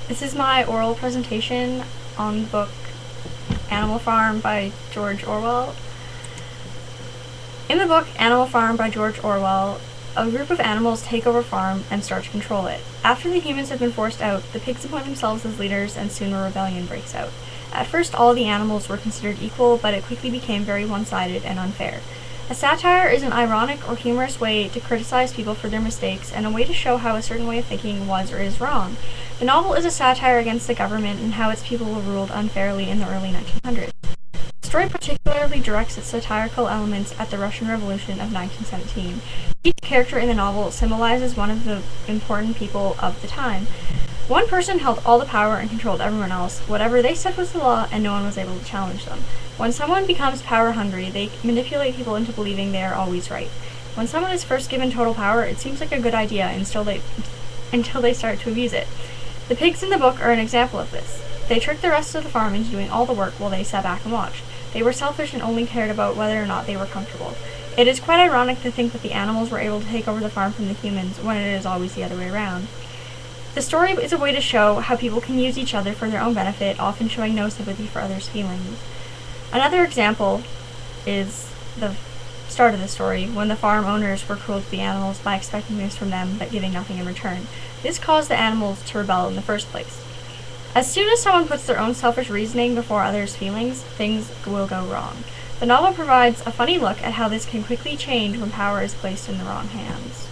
This is my oral presentation on the book Animal Farm by George Orwell. In the book Animal Farm by George Orwell, a group of animals take over a farm and start to control it. After the humans have been forced out, the pigs appoint themselves as leaders and soon a rebellion breaks out. At first, all the animals were considered equal, but it quickly became very one-sided and unfair. A satire is an ironic or humorous way to criticize people for their mistakes and a way to show how a certain way of thinking was or is wrong. The novel is a satire against the government and how its people were ruled unfairly in the early 1900s. The story particularly directs its satirical elements at the Russian Revolution of 1917. Each character in the novel symbolizes one of the important people of the time. One person held all the power and controlled everyone else. Whatever they said was the law, and no one was able to challenge them. When someone becomes power-hungry, they manipulate people into believing they are always right. When someone is first given total power, it seems like a good idea until they start to abuse it. The pigs in the book are an example of this. They tricked the rest of the farm into doing all the work while they sat back and watched. They were selfish and only cared about whether or not they were comfortable. It is quite ironic to think that the animals were able to take over the farm from the humans when it is always the other way around. The story is a way to show how people can use each other for their own benefit, often showing no sympathy for others' feelings. Another example is the start of the story, when the farm owners were cruel to the animals by expecting this from them but giving nothing in return. This caused the animals to rebel in the first place. As soon as someone puts their own selfish reasoning before others' feelings, things will go wrong. The novel provides a funny look at how this can quickly change when power is placed in the wrong hands.